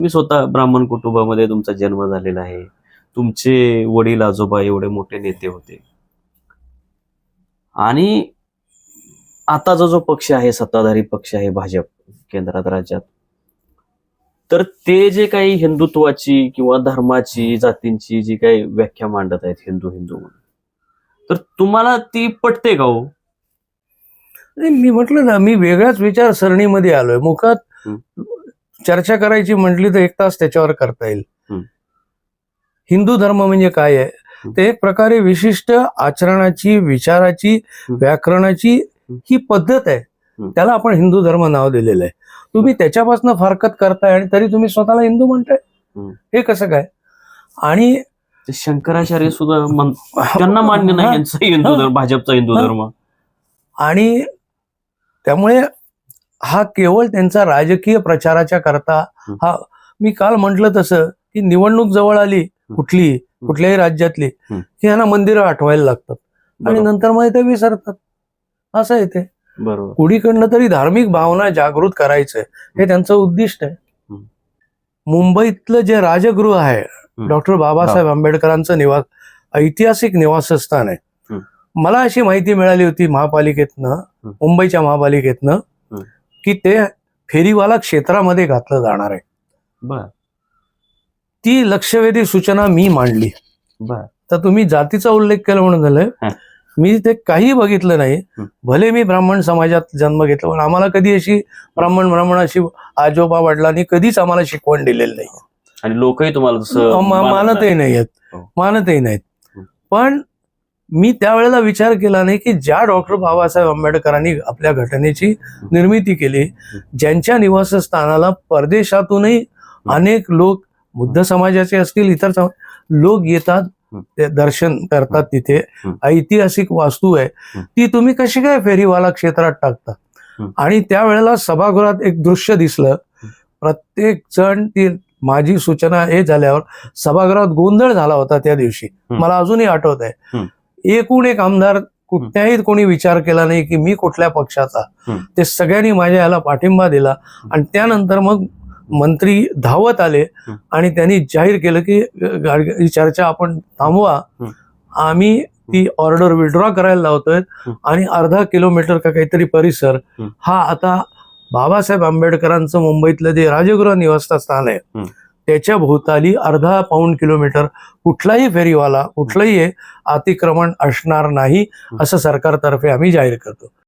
मी स्वतः ब्राह्मण कुटुंबामध्ये तुमचा जन्म झालेला आहे. तुमचे वडील आजोबा एवढे मोठे नेते होते आणि आताचा जो पक्ष आहे, सत्ताधारी पक्ष आहे भाजप केंद्रात, राज्यात, तर ते जे काही हिंदुत्वाची किंवा धर्माची, जातींची जी काही व्याख्या मांडत आहेत हिंदू हिंदू म्हणून, तर तुम्हाला ती पटते का हो? नाही, मी म्हटलं ना, मी वेगळ्याच विचारसरणीमध्ये आलोय. मुखात हं. चर्चा करायची म्हटली तर 1 तास त्याच्यावर करता येईल. हं. हिंदू धर्म म्हणजे काय आहे? ते एक प्रकारे विशिष्ट आचरणाची, विचाराची, व्याकरणाची ही पद्धत आहे. त्याला आपण हिंदू धर्म नाव दिलेलं आहे. तुम्ही त्याच्यापासून फारकत करताय आणि तरी तुम्ही स्वतःला हिंदू म्हणताय, हे कसं काय? आणि शंकराचार्य सुद्धा त्यांना मान्य नाही यांचा हिंदू धर्म, भाजपचा हिंदू धर्म. आणि त्यामुळे हा केवळ त्यांचा राजकीय प्रचाराच्या करता हा, मी काल म्हटलं तसं की निवडणूक जवळ आली कुठल्याही राज्यातली की यांना मंदिरं आठवायला लागतात आणि नंतर मग ते विसरतात. असं आहे ते. बरोबर. कुणीकडनं तरी धार्मिक भावना जागृत करायचंय हे त्यांचं उद्दिष्ट आहे. मुंबईतलं जे राजगृह आहे, डॉक्टर बाबासाहेब आंबेडकरांचं ऐतिहासिक निवासस्थान आहे. मला अशी माहिती मिळाली होती महापालिकेतनं, मुंबईच्या महापालिकेतनं, की ते फेरीवाला क्षेत्रामध्ये घातलं जाणार आहे. ती लक्षवेधी सूचना मी मांडली. तर तुम्ही जातीचा उल्लेख केला म्हणून झालंय, मी ते काही बघितलं नाही. भले मी ब्राह्मण समाजात जन्म घेतला, पण आम्हाला कधी अशी ब्राह्मण अशी आजोबा वडिलांनी कधीच आम्हाला शिकवण दिलेली नाही. आणि लोकही तुम्हाला मानतही नाहीत. पण मी त्यावेळेला विचार केला नाही की ज्या डॉक्टर बाबासाहेब आंबेडकरांनी आपल्या घटनेची निर्मिती केली, ज्यांच्या निवासस्थानाला परदेशातूनही अनेक लोक, बुद्ध समाजाचे असतील, इतर लोक येतात, ते दर्शन करतात. तिथे ऐतिहासिक वास्तू आहे, ती तुम्ही कशी काय फेरीवाला क्षेत्रात टाकता? आणि त्यावेळेला सभागृहात एक दृश्य दिसलं. प्रत्येक जण, ती माझी सूचना हे झाल्यावर सभागृहात गोंधळ झाला होता त्या दिवशी. मला अजूनही आठवत आहे. एकूण एक आमदार, कुठल्याही कोणी विचार केला नाही की मी कुठल्या पक्षाचा. ते सगळ्यांनी माझ्या याला पाठिंबा दिला आणि त्यानंतर मग मंत्री धावत आले आणि त्यांनी जाहीर केलं की ही चर्चा आपण थांबवा, आम्ही ती ऑर्डर विड्रॉ करायला लावतोय आणि अर्धा किलोमीटर का काहीतरी परिसर हा आता बाबासाहेब आंबेडकरांचं मुंबईतलं जे राजगृह निवासस्थान आहे त्याच्या भोवताली अर्धा पाऊण किलोमीटर कुठलाही फेरीवाला, कुठलंही अतिक्रमण असणार नाही, असं सरकारतर्फे आम्ही जाहीर करतो.